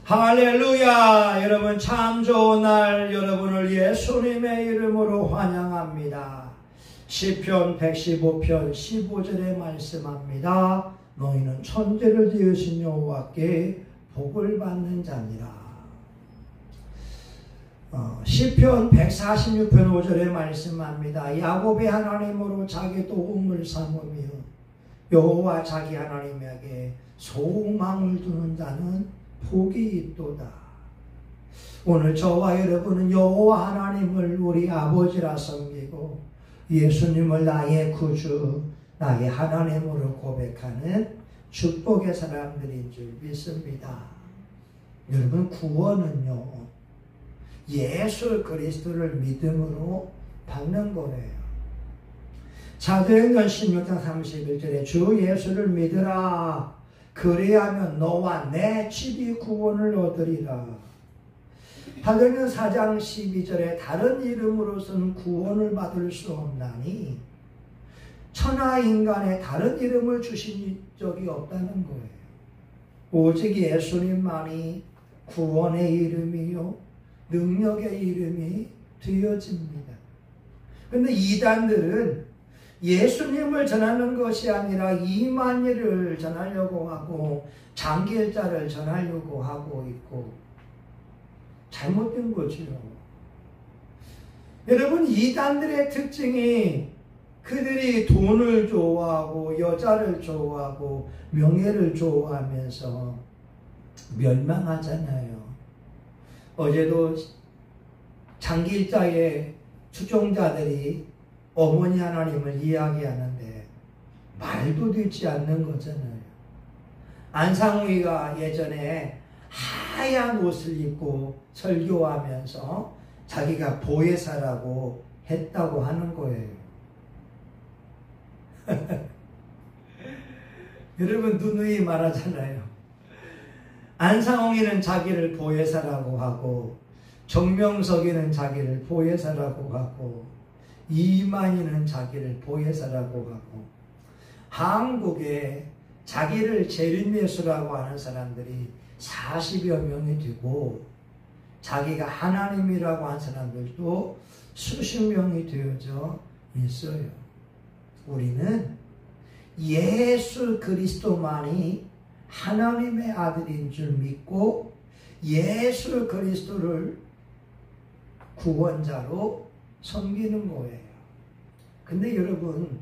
할렐루야! 여러분 참 좋은 날 여러분을 예수님의 이름으로 환영합니다. 시편 115편 15절에 말씀합니다. 너희는 천지를 지으신 여호와께 복을 받는 자니라. 시편 146편 5절에 말씀합니다. 야곱의 하나님으로 자기 도움을 삼으며 여호와 자기 하나님에게 소망을 두는 자는 복이 있도다. 오늘 저와 여러분은 여호와 하나님을 우리 아버지라 섬기고 예수님을 나의 구주, 나의 하나님으로 고백하는 축복의 사람들인 줄 믿습니다. 여러분 구원은요, 예수 그리스도를 믿음으로 받는 거예요. 사도행전 16장 31절에 주 예수를 믿으라. 그리하면 너와 내 집이 구원을 얻으리라. 사도행전 4장 12절에 다른 이름으로서는 구원을 받을 수 없나니 천하 인간에 다른 이름을 주신 적이 없다는 거예요. 오직 예수님만이 구원의 이름이요 능력의 이름이 되어집니다. 그런데 이단들은 예수님을 전하는 것이 아니라 이만희를 전하려고 하고 장길자를 전하려고 하고 있고 잘못된 거죠. 여러분 이단들의 특징이 그들이 돈을 좋아하고 여자를 좋아하고 명예를 좋아하면서 멸망하잖아요. 어제도 장길자의 추종자들이 어머니 하나님을 이야기하는데 말도 되지 않는 거잖아요. 안상우이가 예전에 하얀 옷을 입고 설교하면서 자기가 보혜사라고 했다고 하는 거예요. 여러분 누누이 말하잖아요. 안상홍이는 자기를 보혜사라고 하고 정명석이는 자기를 보혜사라고 하고 이만희는 자기를 보혜사라고 하고 한국에 자기를 재림예수라고 하는 사람들이 40여 명이 되고 자기가 하나님이라고 하는 사람들도 수십 명이 되어져 있어요. 우리는 예수 그리스도만이 하나님의 아들인 줄 믿고 예수 그리스도를 구원자로 섬기는 거예요. 근데 여러분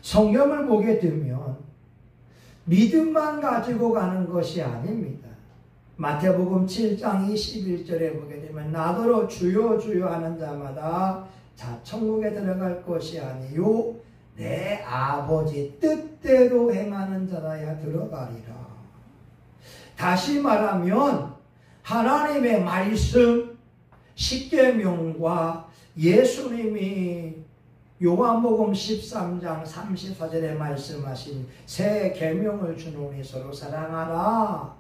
성경을 보게 되면 믿음만 가지고 가는 것이 아닙니다. 마태복음 7장 21절에 보게 되면 나더러 주여 주여 하는 자마다 자 천국에 들어갈 것이 아니요 내 아버지 뜻대로 행하는 자라야 들어가리라. 다시 말하면 하나님의 말씀 십계명과 예수님이 요한복음 13장 34절에 말씀하신 새 계명을 주노니 서로 사랑하라.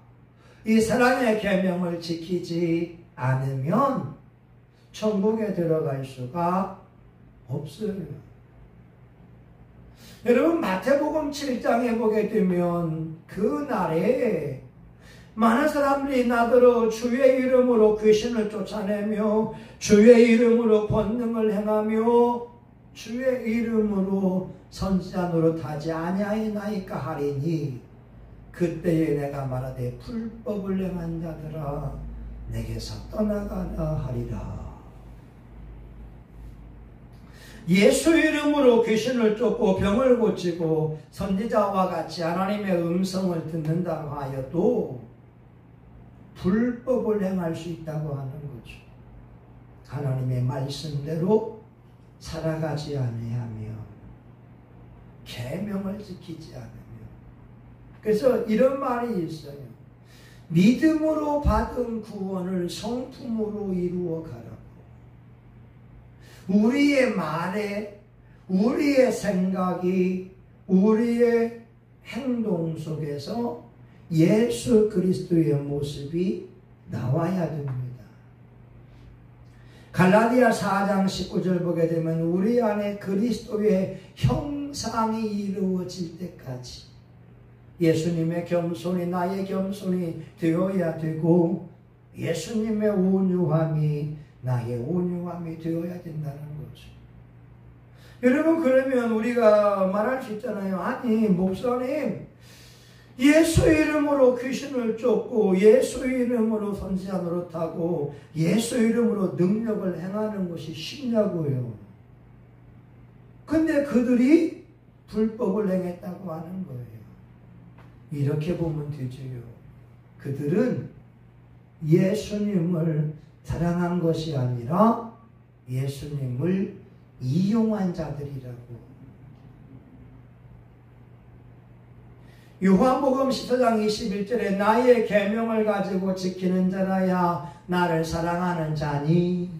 이 사랑의 계명을 지키지 않으면 천국에 들어갈 수가 없어요. 여러분 마태복음 7장에 보게 되면 그 날에 많은 사람들이 나더러 주의 이름으로 귀신을 쫓아내며 주의 이름으로 권능을 행하며 주의 이름으로 선지자 노릇하지 아니하나이까 하리니 그때에 내가 말하되 불법을 행한 자들아 내게서 떠나가라 하리라. 예수 이름으로 귀신을 쫓고 병을 고치고 선지자와 같이 하나님의 음성을 듣는다고 하여도 불법을 행할 수 있다고 하는 거죠. 하나님의 말씀대로 살아가지 아니하며 계명을 지키지 않으며. 그래서 이런 말이 있어요. 믿음으로 받은 구원을 성품으로 이루어 가라고. 우리의 말에 우리의 생각이 우리의 행동 속에서 예수 그리스도의 모습이 나와야 됩니다. 갈라디아 4장 19절 보게 되면 우리 안에 그리스도의 형상이 이루어질 때까지 예수님의 겸손이 나의 겸손이 되어야 되고 예수님의 온유함이 나의 온유함이 되어야 된다는 거죠. 여러분, 그러면 우리가 말할 수 있잖아요. 아니, 목사님, 예수 이름으로 귀신을 쫓고 예수 이름으로 선지자 노릇하고 예수 이름으로 능력을 행하는 것이 쉽냐고요. 근데 그들이 불법을 행했다고 하는 거예요. 이렇게 보면 되지요. 그들은 예수님을 사랑한 것이 아니라 예수님을 이용한 자들이라고. 요한복음 14장 21절에 나의 계명을 가지고 지키는 자라야 나를 사랑하는 자니.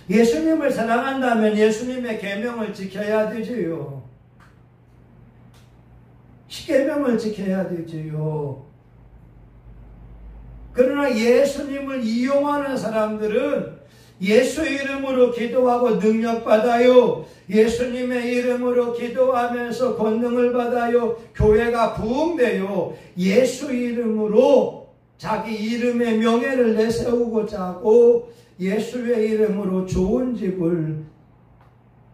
예수님을 사랑한다면 예수님의 계명을 지켜야 되지요. 십계명을 지켜야 되지요. 그러나 예수님을 이용하는 사람들은 예수 이름으로 기도하고 능력받아요. 예수님의 이름으로 기도하면서 권능을 받아요. 교회가 부흥돼요. 예수 이름으로 자기 이름의 명예를 내세우고자 하고 예수의 이름으로 좋은 집을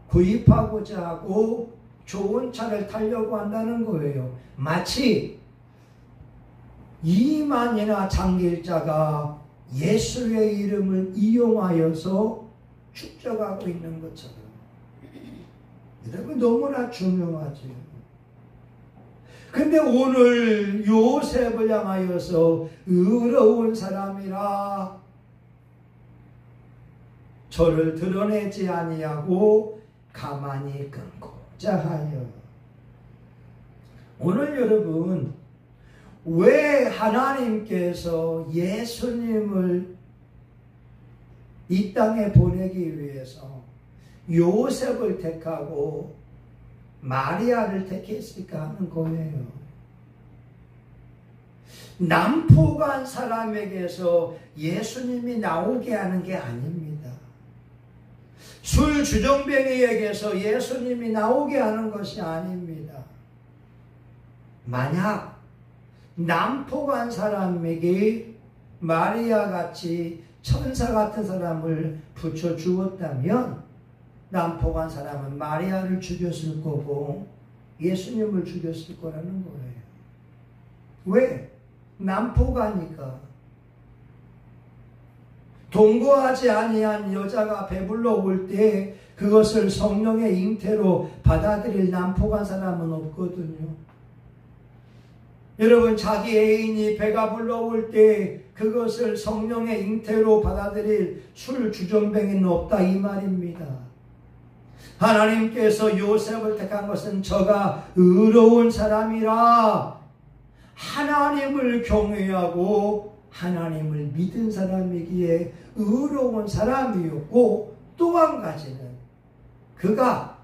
구입하고자 하고 좋은 차를 타려고 한다는 거예요. 마치 이만이나 장길자가 예수의 이름을 이용하여서 축적하고 있는 것처럼. 여러분, 너무나 중요하죠. 근데 오늘 요셉을 향하여서 의로운 사람이라 저를 드러내지 아니하고 가만히 끊고자 하여. 오늘 여러분, 왜 하나님께서 예수님을 이 땅에 보내기 위해서 요셉을 택하고 마리아를 택했을까 하는 거예요. 남포간 사람에게서 예수님이 나오게 하는 게 아닙니다. 술 주정뱅이에게서 예수님이 나오게 하는 것이 아닙니다. 만약 남포간 사람에게 마리아 같이 천사 같은 사람을 붙여 주었다면 남포간 사람은 마리아를 죽였을 거고 예수님을 죽였을 거라는 거예요. 왜? 남포가니까. 동거하지 아니한 여자가 배불러 올 때 그것을 성령의 잉태로 받아들일 남포간 사람은 없거든요. 여러분, 자기 애인이 배가 불러올 때 그것을 성령의 잉태로 받아들일 술 주정뱅이는 없다, 이 말입니다. 하나님께서 요셉을 택한 것은 저가 의로운 사람이라 하나님을 경외하고 하나님을 믿은 사람이기에 의로운 사람이었고, 또 한 가지는 그가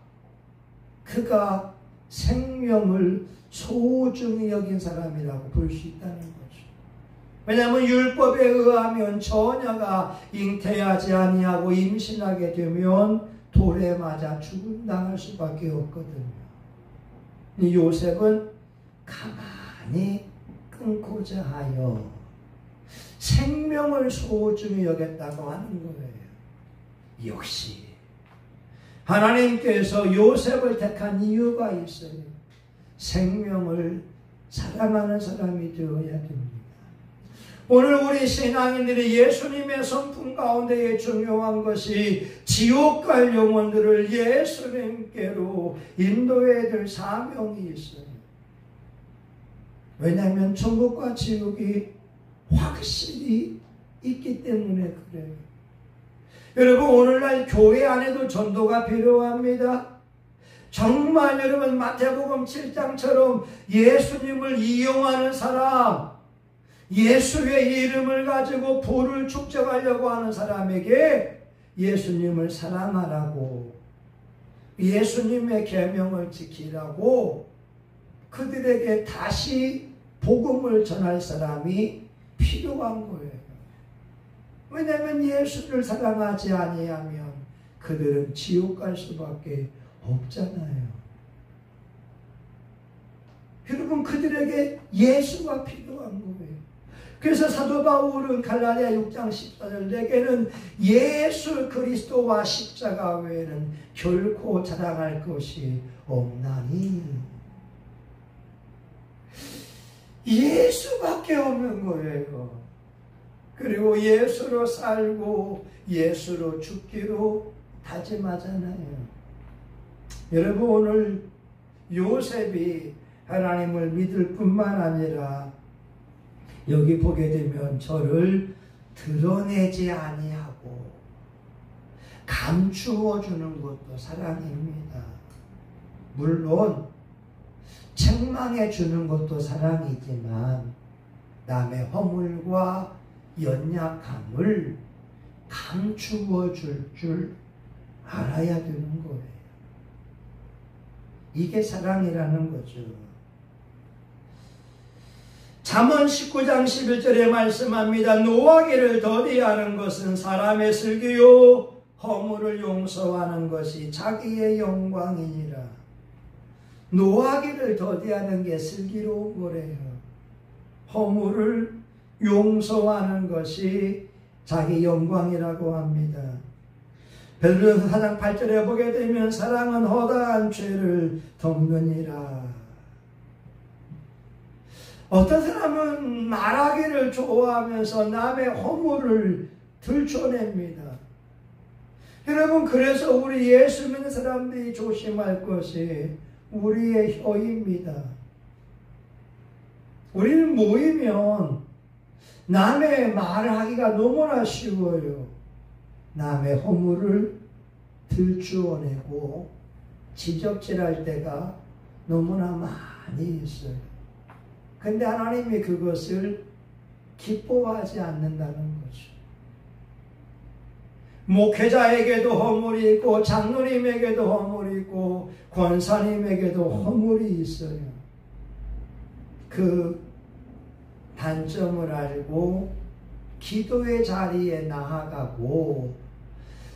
생명을 소중히 여긴 사람이라고 볼 수 있다는 거죠. 왜냐하면 율법에 의하면 처녀가 잉태하지 아니하고 임신하게 되면 돌에 맞아 죽음당할 수밖에 없거든요. 요셉은 가만히 끊고자 하여 생명을 소중히 여겼다고 하는 거예요. 역시 하나님께서 요셉을 택한 이유가 있어요. 생명을 사랑하는 사람이 되어야 됩니다. 오늘 우리 신앙인들이 예수님의 성품 가운데에 중요한 것이 지옥 갈 영혼들을 예수님께로 인도해야 될 사명이 있어요. 왜냐하면 천국과 지옥이 확실히 있기 때문에 그래요. 여러분, 오늘날 교회 안에도 전도가 필요합니다. 정말 여러분, 마태복음 7장처럼 예수님을 이용하는 사람, 예수의 이름을 가지고 부를 축적하려고 하는 사람에게 예수님을 사랑하라고, 예수님의 계명을 지키라고 그들에게 다시 복음을 전할 사람이 필요한 거예요. 왜냐하면 예수를 사랑하지 아니하면 그들은 지옥 갈 수밖에 없잖아요. 여러분, 그들에게 예수가 필요한 거예요. 그래서 사도 바울은 갈라디아 6장 14절 내게는 예수 그리스도와 십자가 외에는 결코 자랑할 것이 없나니. 예수밖에 없는 거예요. 그리고 예수로 살고 예수로 죽기로 다짐하잖아요. 여러분, 오늘 요셉이 하나님을 믿을 뿐만 아니라 여기 보게 되면 저를 드러내지 아니하고 감추어 주는 것도 사랑입니다. 물론 책망해 주는 것도 사랑이지만 남의 허물과 연약함을 감추어 줄 알아야 되는 거예요. 이게 사랑이라는 거죠. 잠언 19장 11절에 말씀합니다. 노하기를 더디하는 것은 사람의 슬기요 허물을 용서하는 것이 자기의 영광이니라. 노하기를 더디하는 게 슬기로운 거래요. 허물을 용서하는 것이 자기 영광이라고 합니다. 베드로전서 4장 8절에 보게 되면 사랑은 허다한 죄를 덮느니라. 어떤 사람은 말하기를 좋아하면서 남의 허물을 들춰냅니다. 여러분, 그래서 우리 예수 믿는 사람들이 조심할 것이 우리의 혀입니다. 우리는 모이면 남의 말하기가 너무나 쉬워요. 남의 허물을 들추어내고 지적질할 때가 너무나 많이 있어요. 근데 하나님이 그것을 기뻐하지 않는다는 거죠. 목회자에게도 허물이 있고 장로님에게도 허물이 있고 권사님에게도 허물이 있어요. 그 단점을 알고 기도의 자리에 나아가고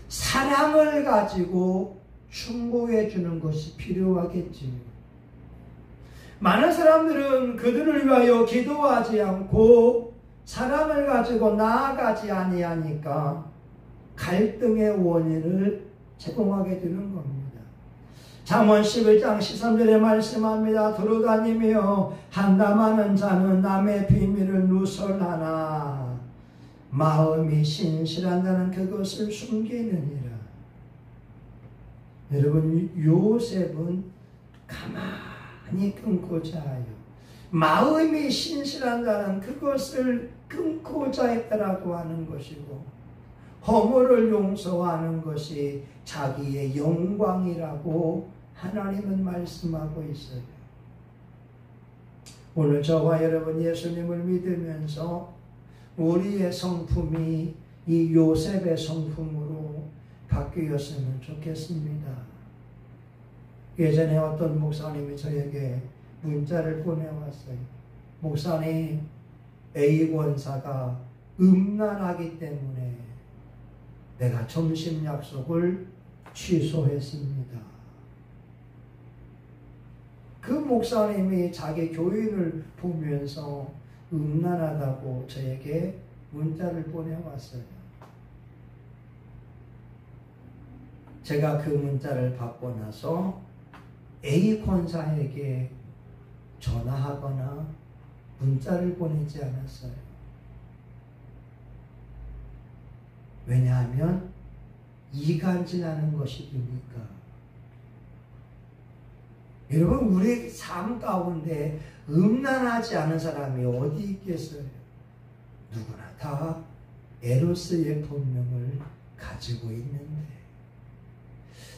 사랑을 가지고 충고해 주는 것이 필요하겠지요. 많은 사람들은 그들을 위하여 기도하지 않고 사랑을 가지고 나아가지 아니하니까 갈등의 원인을 제공하게 되는 겁니다. 잠언 11장 13절에 말씀합니다. 두루다니며 한담하는 자는 남의 비밀을 누설하나 마음이 신실한 자는 그것을 숨기느니라. 여러분, 요셉은 가만히 끊고자 하여 마음이 신실한 자는 그것을 끊고자 했다라고 하는 것이고 허물을 용서하는 것이 자기의 영광이라고 하나님은 말씀하고 있어요. 오늘 저와 여러분 예수님을 믿으면서 우리의 성품이 이 요셉의 성품으로 바뀌었으면 좋겠습니다. 예전에 어떤 목사님이 저에게 문자를 보내왔어요. 목사님, A 권사가 음란하기 때문에 내가 점심 약속을 취소했습니다. 그 목사님이 자기 교인을 보면서 음란하다고 저에게 문자를 보내왔어요. 제가 그 문자를 받고 나서 A 권사에게 전화하거나 문자를 보내지 않았어요. 왜냐하면 이간질하는 것이니까. 여러분, 우리 삶 가운데 음란하지 않은 사람이 어디 있겠어요? 누구나 다 에로스의 본능을 가지고 있는데.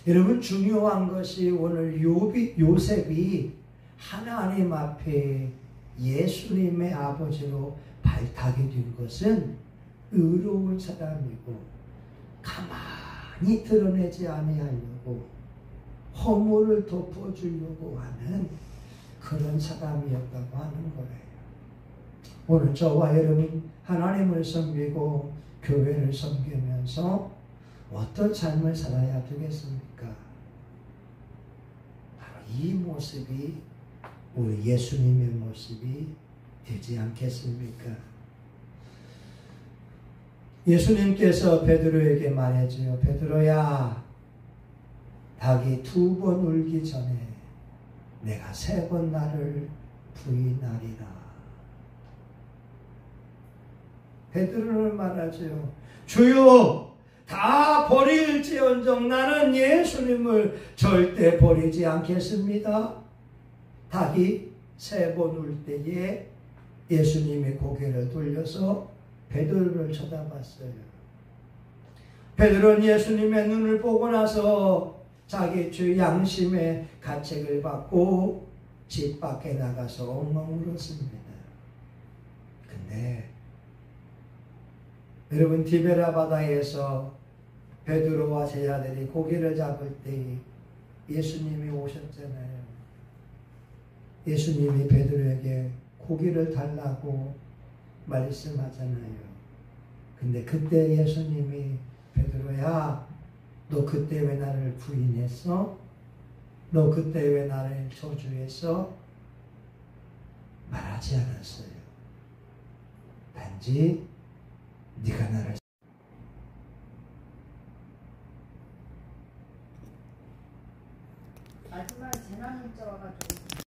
여러분, 중요한 것이 오늘 요셉이 하나님 앞에 예수님의 아버지로 발탁이 된 것은 의로운 사람이고 가만히 드러내지 아니하려고 허물을 덮어주려고 하는 그런 사람이었다고 하는 거예요. 오늘 저와 여러분 하나님을 섬기고 교회를 섬기면서 어떤 삶을 살아야 되겠습니까? 바로 이 모습이 우리 예수님의 모습이 되지 않겠습니까? 예수님께서 베드로에게 말해줘요. 베드로야, 닭이 2번 울기 전에 내가 3번 나를 부인하리라. 베드로는 말하죠. 주여, 다 버릴지언정 나는 예수님을 절대 버리지 않겠습니다. 닭이 3번 울 때에 예수님의 고개를 돌려서 베드로를 쳐다봤어요. 베드로는 예수님의 눈을 보고 나서 자기 주 양심의 가책을 받고 집 밖에 나가서 엉엉 울었습니다. 근데 여러분, 디베라 바다에서 베드로와 제자들이 고기를 잡을 때 예수님이 오셨잖아요. 예수님이 베드로에게 고기를 달라고 말씀하잖아요. 근데 그때 예수님이 베드로야, 너 그때 왜 나를 부인했어? 너 그때 왜 나를 저주했어? 말하지 않았어요. 단지 네가 나를 마지막에 재난 문자 와가지고